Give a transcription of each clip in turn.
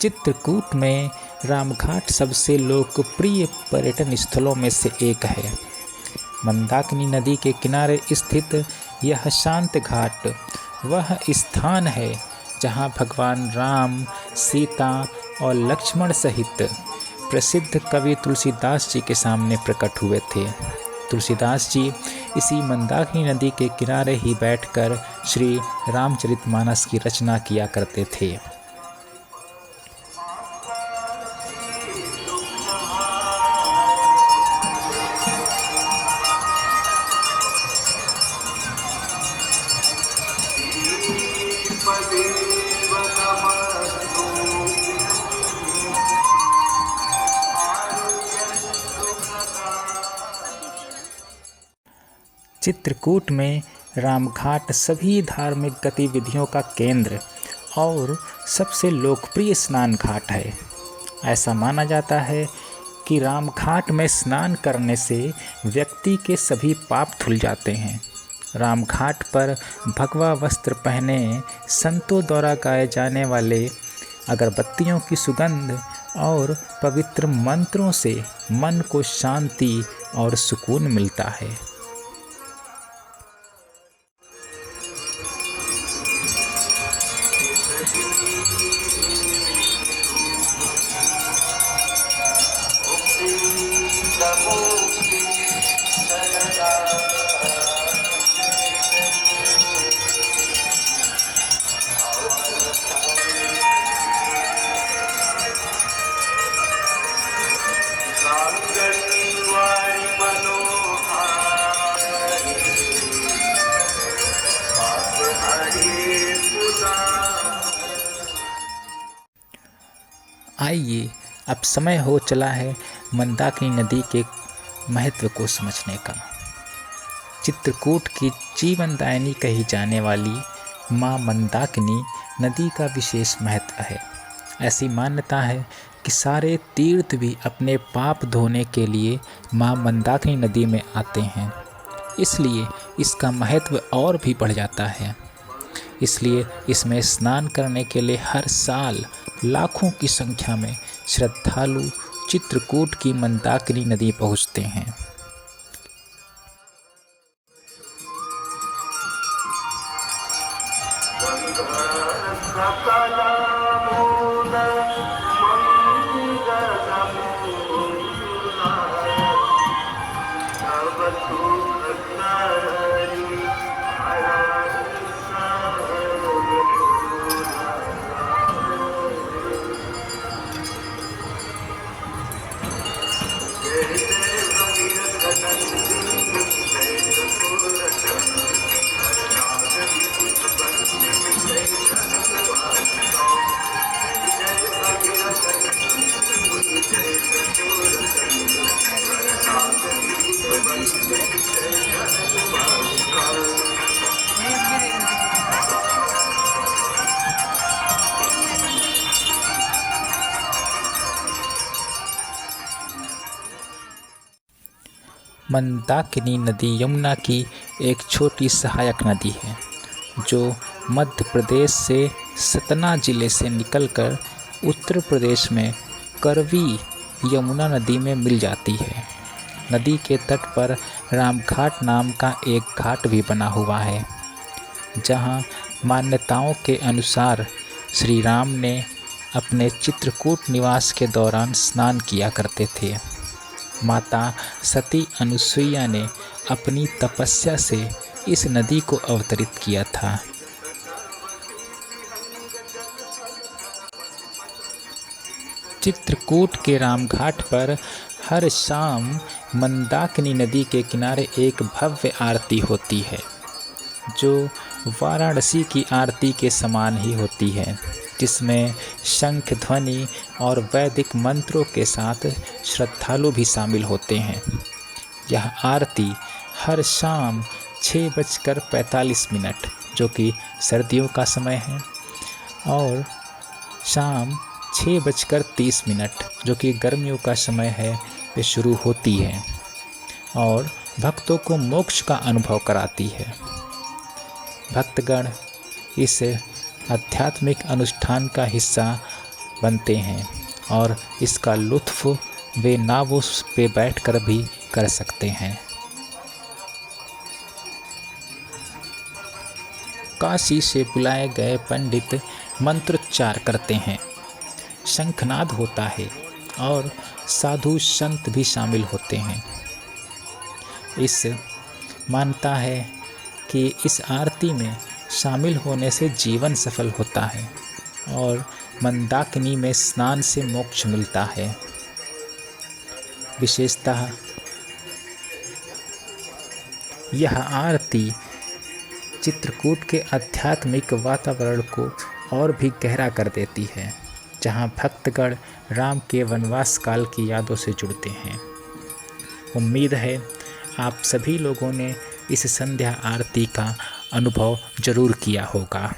चित्रकूट में रामघाट सबसे लोकप्रिय पर्यटन स्थलों में से एक है। मंदाकिनी नदी के किनारे स्थित यह शांत घाट वह स्थान है जहां भगवान राम, सीता और लक्ष्मण सहित प्रसिद्ध कवि तुलसीदास जी के सामने प्रकट हुए थे। तुलसीदास जी इसी मंदाकिनी नदी के किनारे ही बैठकर श्री रामचरितमानस की रचना किया करते थे। चित्रकूट में रामघाट सभी धार्मिक गतिविधियों का केंद्र और सबसे लोकप्रिय स्नान घाट है। ऐसा माना जाता है कि रामघाट में स्नान करने से व्यक्ति के सभी पाप धुल जाते हैं। रामघाट पर भगवा वस्त्र पहने संतों द्वारा गाए जाने वाले अगरबत्तियों की सुगंध और पवित्र मंत्रों से मन को शांति और सुकून मिलता है। आइए अब समय हो चला है मंदाकिनी नदी के महत्व को समझने का। चित्रकूट की जीवनदायिनी कही जाने वाली माँ मंदाकिनी नदी का विशेष महत्व है। ऐसी मान्यता है कि सारे तीर्थ भी अपने पाप धोने के लिए माँ मंदाकिनी नदी में आते हैं, इसलिए इसका महत्व और भी बढ़ जाता है। इसलिए इसमें स्नान करने के लिए हर साल लाखों की संख्या में श्रद्धालु चित्रकूट की मंदाकिनी नदी पहुँचते हैं। मंदाकिनी नदी यमुना की एक छोटी सहायक नदी है जो मध्य प्रदेश से सतना जिले से निकलकर उत्तर प्रदेश में करवी यमुना नदी में मिल जाती है। नदी के तट पर रामघाट नाम का एक घाट भी बना हुआ है, जहां मान्यताओं के अनुसार श्री राम ने अपने चित्रकूट निवास के दौरान स्नान किया करते थे। माता सती अनुसुईया ने अपनी तपस्या से इस नदी को अवतरित किया था। चित्रकूट के रामघाट पर हर शाम मंदाकिनी नदी के किनारे एक भव्य आरती होती है, जो वाराणसी की आरती के समान ही होती है, जिसमें शंख ध्वनि और वैदिक मंत्रों के साथ श्रद्धालु भी शामिल होते हैं। यह आरती हर शाम 6:45 जो कि सर्दियों का समय है, और शाम 6:30 जो कि गर्मियों का समय है पे शुरू होती है और भक्तों को मोक्ष का अनुभव कराती है। भक्तगण इस आध्यात्मिक अनुष्ठान का हिस्सा बनते हैं और इसका लुत्फ़ वे नावों पे बैठकर भी कर सकते हैं। काशी से बुलाए गए पंडित मंत्रोच्चार करते हैं, शंखनाद होता है और साधु संत भी शामिल होते हैं। इस मानता है कि इस आरती में शामिल होने से जीवन सफल होता है और मंदाकिनी में स्नान से मोक्ष मिलता है। विशेषतः यह आरती चित्रकूट के आध्यात्मिक वातावरण को और भी गहरा कर देती है, जहाँ भक्तगण राम के वनवास काल की यादों से जुड़ते हैं। उम्मीद है आप सभी लोगों ने इस संध्या आरती का अनुभव जरूर किया होगा।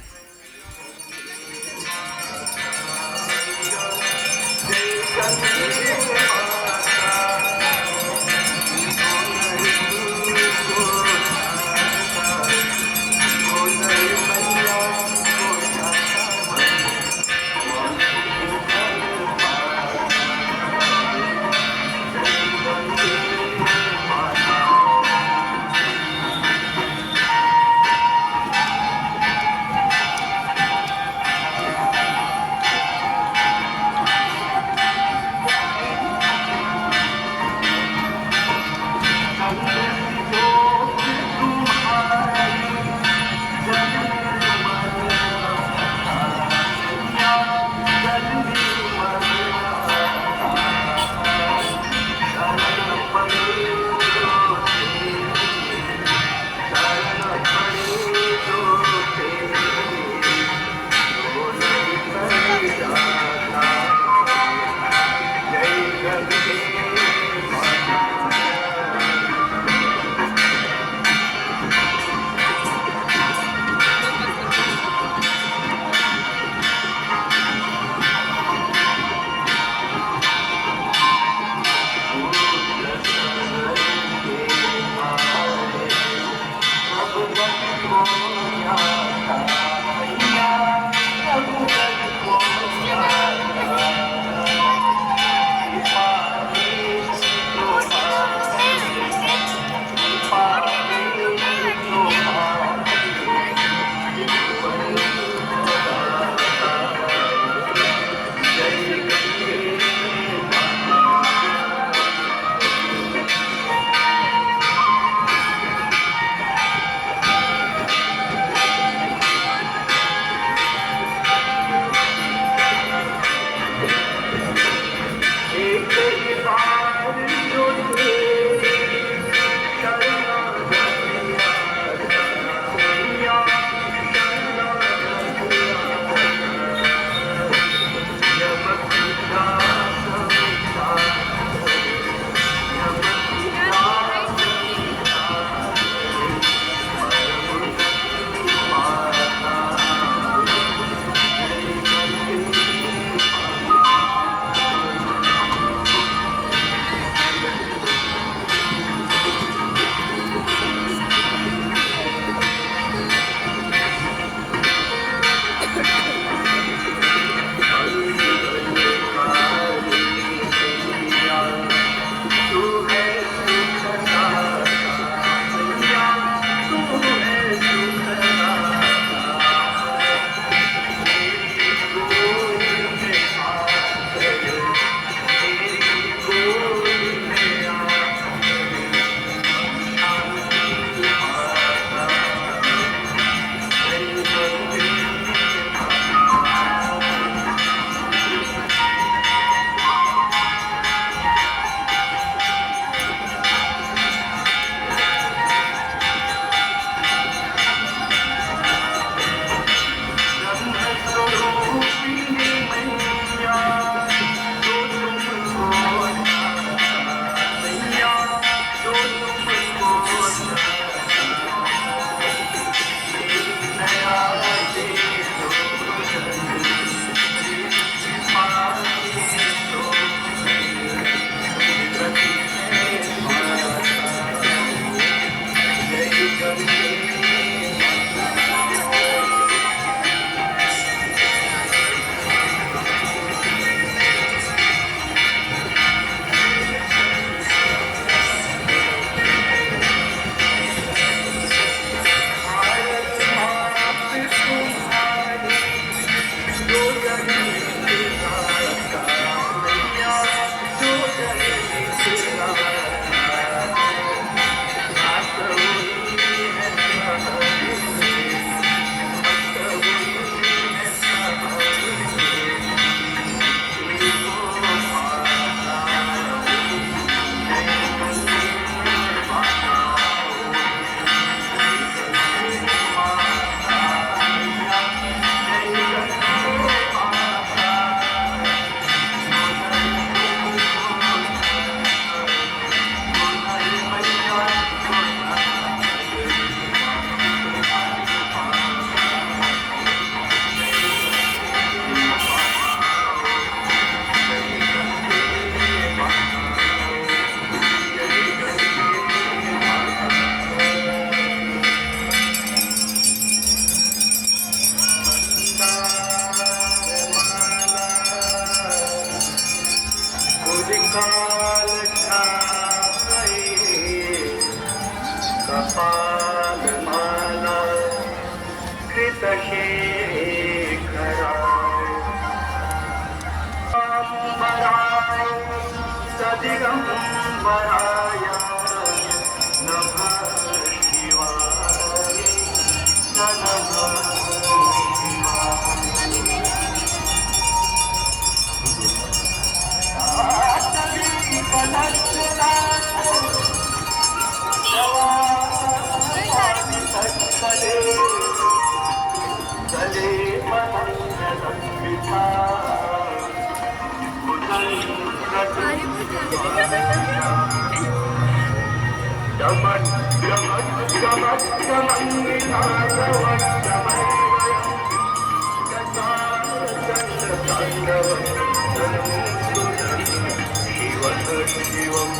कपालमाला कृतशेखरा अम्बराय सदिगम्बराय नमः शिवाय नमः शिवं